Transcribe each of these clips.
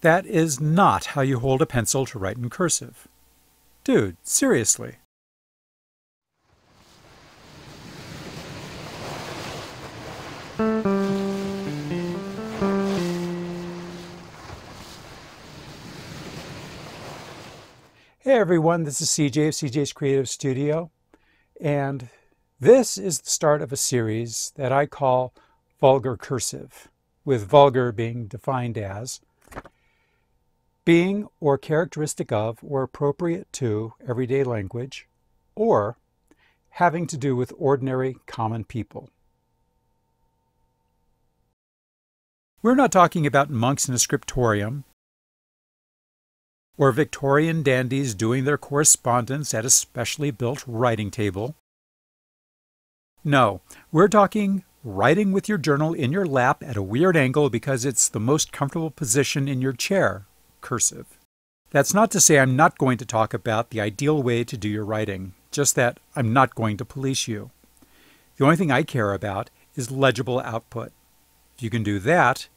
That is not how you hold a pencil to write in cursive. Dude, seriously. Hey everyone, this is CJ of CJ's Creative Studio, and this is the start of a series that I call Vulgar Cursive, with vulgar being defined as being or characteristic of or appropriate to everyday language, or having to do with ordinary common people. We're not talking about monks in a scriptorium, or Victorian dandies doing their correspondence at a specially built writing table. No, we're talking writing with your journal in your lap at a weird angle because it's the most comfortable position in your chair, cursive. That's not to say I'm not going to talk about the ideal way to do your writing, just that I'm not going to police you. The only thing I care about is legible output. If you can do that,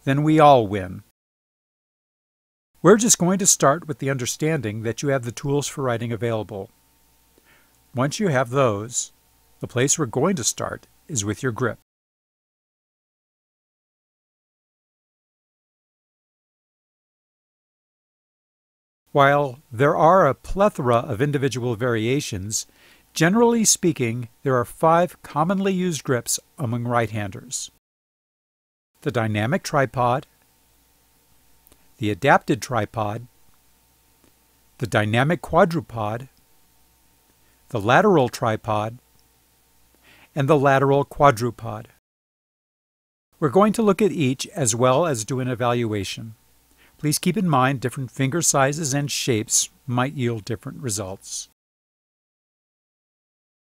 then we all win. We're just going to start with the understanding that you have the tools for writing available. Once you have those, the place we're going to start is with your grip. While there are a plethora of individual variations, generally speaking, there are 5 commonly used grips among right-handers: the dynamic tripod, the adapted tripod, the dynamic quadrupod, the lateral tripod, and the lateral quadrupod. We're going to look at each as well as do an evaluation. Please keep in mind different finger sizes and shapes might yield different results.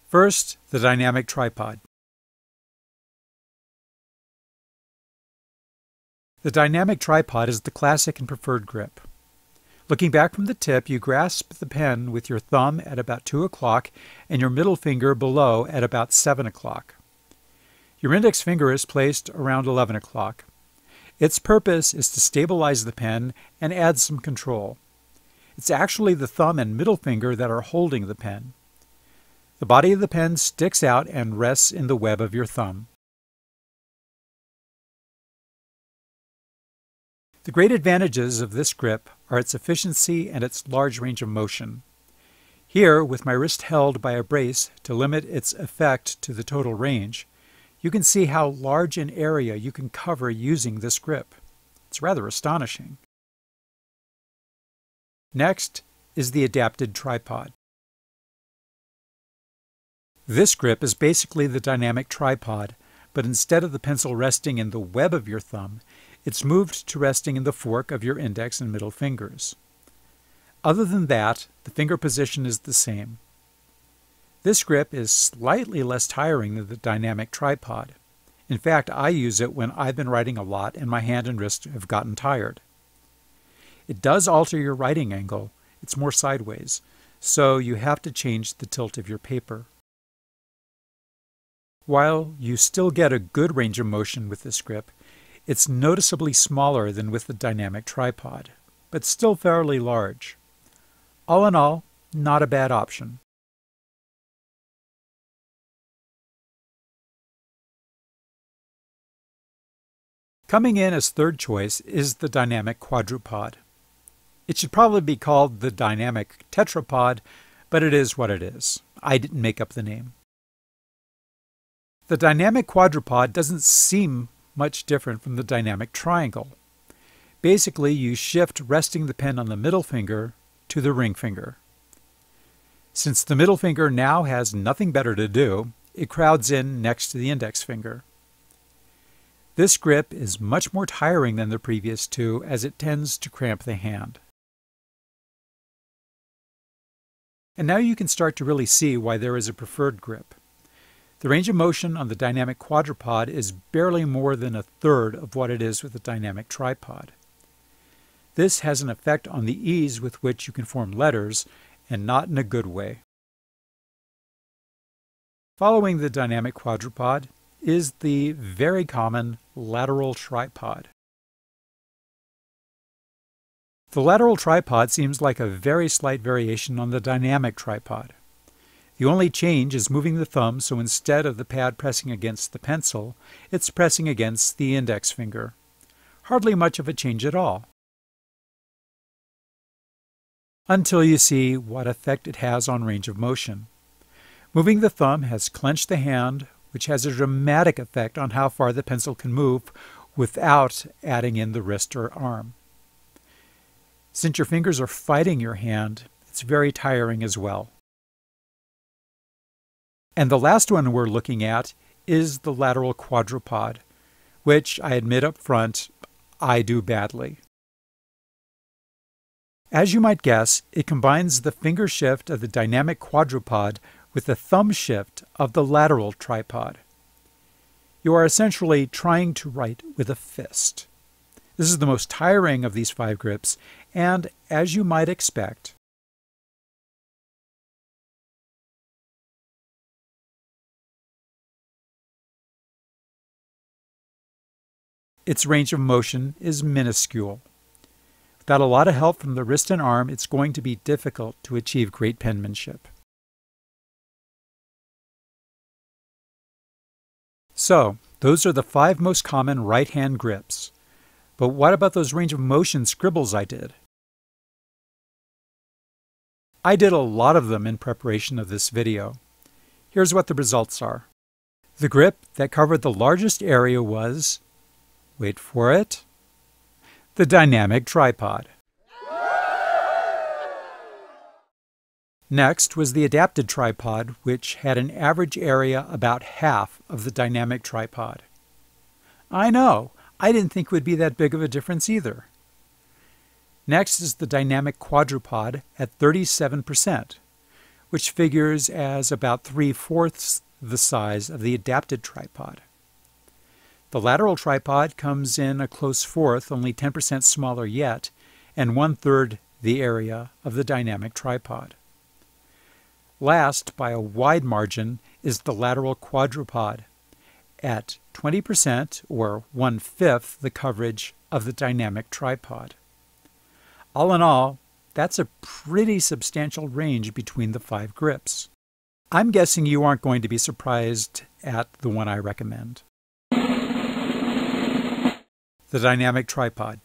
First, the dynamic tripod. The dynamic tripod is the classic and preferred grip. Looking back from the tip, you grasp the pen with your thumb at about 2 o'clock and your middle finger below at about 7 o'clock. Your index finger is placed around 11 o'clock. Its purpose is to stabilize the pen and add some control. It's actually the thumb and middle finger that are holding the pen. The body of the pen sticks out and rests in the web of your thumb. The great advantages of this grip are its efficiency and its large range of motion. Here, with my wrist held by a brace to limit its effect to the total range, you can see how large an area you can cover using this grip. It's rather astonishing. Next is the adapted tripod. This grip is basically the dynamic tripod, but instead of the pencil resting in the web of your thumb, it's moved to resting in the fork of your index and middle fingers. Other than that, the finger position is the same. This grip is slightly less tiring than the dynamic tripod. In fact, I use it when I've been writing a lot and my hand and wrist have gotten tired. It does alter your writing angle. It's more sideways, so you have to change the tilt of your paper. While you still get a good range of motion with this grip, it's noticeably smaller than with the dynamic tripod, but still fairly large. All in all, not a bad option. Coming in as third choice is the dynamic quadrupod. It should probably be called the dynamic tetrapod, but it is what it is. I didn't make up the name. The dynamic quadrupod doesn't seem much different from the dynamic triangle. Basically, you shift resting the pen on the middle finger to the ring finger. Since the middle finger now has nothing better to do, it crowds in next to the index finger. This grip is much more tiring than the previous two as it tends to cramp the hand. And now you can start to really see why there is a preferred grip. The range of motion on the dynamic quadrupod is barely more than a third of what it is with the dynamic tripod. This has an effect on the ease with which you can form letters, and not in a good way. Following the dynamic quadrupod is the very common lateral tripod. The lateral tripod seems like a very slight variation on the dynamic tripod. The only change is moving the thumb, so instead of the pad pressing against the pencil, it's pressing against the index finger. Hardly much of a change at all. Until you see what effect it has on range of motion. Moving the thumb has clenched the hand, which has a dramatic effect on how far the pencil can move without adding in the wrist or arm. Since your fingers are fighting your hand, it's very tiring as well. And the last one we're looking at is the lateral quadropod, which I admit up front, I do badly. As you might guess, it combines the finger shift of the dynamic quadropod with the thumb shift of the lateral tripod. You are essentially trying to write with a fist. This is the most tiring of these 5 grips, and as you might expect, its range of motion is minuscule. Without a lot of help from the wrist and arm, it's going to be difficult to achieve great penmanship. So, those are the 5 most common right-hand grips. But what about those range of motion scribbles I did? I did a lot of them in preparation of this video. Here's what the results are. The grip that covered the largest area was, wait for it, the dynamic tripod. Next was the adapted tripod, which had an average area about half of the dynamic tripod. I know, I didn't think it would be that big of a difference either. Next is the dynamic quadropod at 37%, which figures as about 3/4 the size of the adapted tripod. The lateral tripod comes in a close fourth, only 10% smaller yet, and 1/3 the area of the dynamic tripod. Last, by a wide margin, is the lateral quadropod at 20%, or 1/5 the coverage of the dynamic tripod. All in all, that's a pretty substantial range between the 5 grips. I'm guessing you aren't going to be surprised at the one I recommend. The dynamic tripod.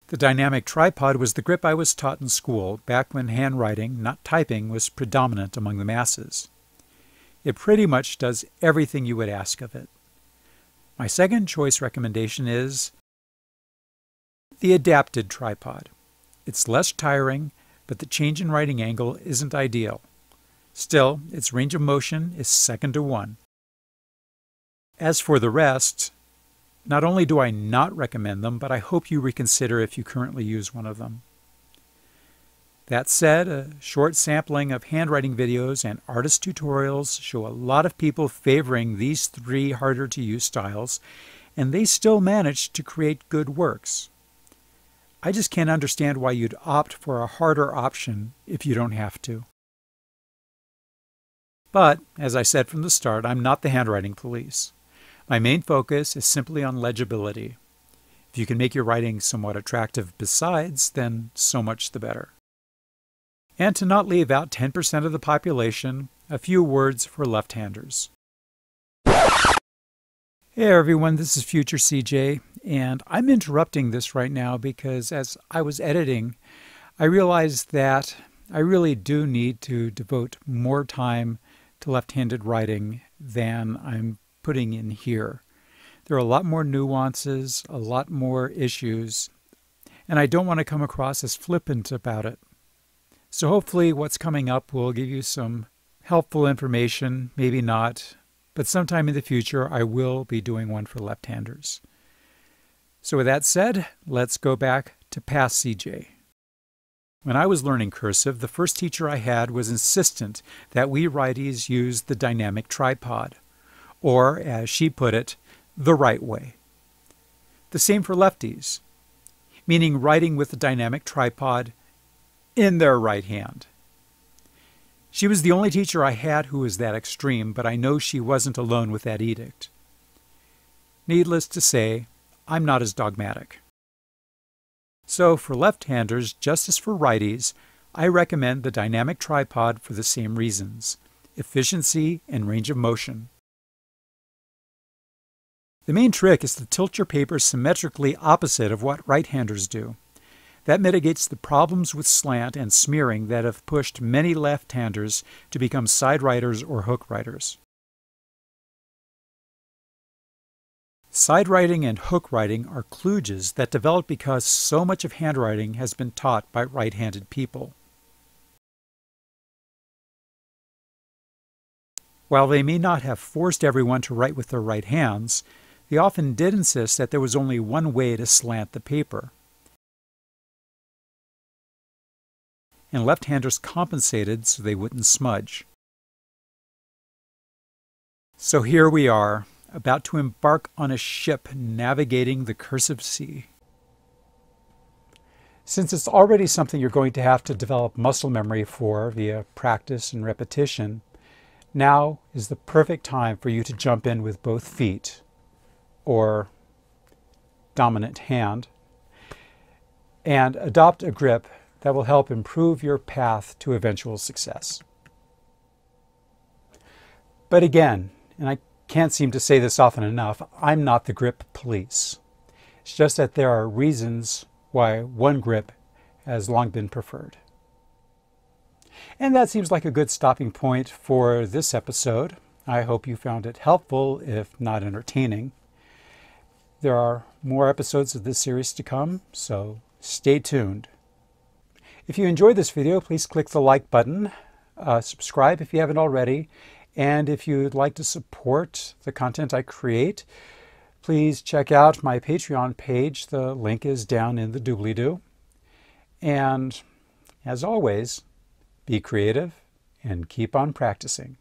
The dynamic tripod was the grip I was taught in school back when handwriting, not typing, was predominant among the masses. It pretty much does everything you would ask of it. My second choice recommendation is the adapted tripod. It's less tiring, but the change in writing angle isn't ideal. Still, its range of motion is second to one. As for the rest, not only do I not recommend them, but I hope you reconsider if you currently use one of them. That said, a short sampling of handwriting videos and artist tutorials show a lot of people favoring these 3 harder to use styles, and they still manage to create good works. I just can't understand why you'd opt for a harder option if you don't have to. But, as I said from the start, I'm not the handwriting police. My main focus is simply on legibility. If you can make your writing somewhat attractive besides, then so much the better. And to not leave out 10% of the population, a few words for left-handers. Hey everyone, this is Future CJ, and I'm interrupting this right now because as I was editing, I realized that I really do need to devote more time to left-handed writing than I'm putting in here. There are a lot more nuances, a lot more issues, and I don't want to come across as flippant about it. So hopefully what's coming up will give you some helpful information, maybe not, but sometime in the future I will be doing one for left-handers. So with that said, let's go back to past CJ. When I was learning cursive, the first teacher I had was insistent that we righties use the dynamic tripod, or as she put it, the right way. The same for lefties, meaning writing with the dynamic tripod in their right hand. She was the only teacher I had who was that extreme, but I know she wasn't alone with that edict. Needless to say, I'm not as dogmatic. So for left-handers, just as for righties, I recommend the dynamic tripod for the same reasons: efficiency and range of motion. The main trick is to tilt your paper symmetrically opposite of what right-handers do. That mitigates the problems with slant and smearing that have pushed many left-handers to become side writers or hook writers. Side writing and hook writing are kludges that develop because so much of handwriting has been taught by right-handed people. While they may not have forced everyone to write with their right hands, they often did insist that there was only one way to slant the paper. And left-handers compensated so they wouldn't smudge. So here we are, about to embark on a ship navigating the cursive sea. Since it's already something you're going to have to develop muscle memory for via practice and repetition, now is the perfect time for you to jump in with both feet, or dominant hand, and adopt a grip that will help improve your path to eventual success. But again, and I can't seem to say this often enough, I'm not the grip police. It's just that there are reasons why one grip has long been preferred. And that seems like a good stopping point for this episode. I hope you found it helpful, if not entertaining. There are more episodes of this series to come, so stay tuned. If you enjoyed this video, please click the like button, subscribe if you haven't already, and if you'd like to support the content I create, please check out my Patreon page. The link is down in the doobly-doo. And as always, be creative and keep on practicing.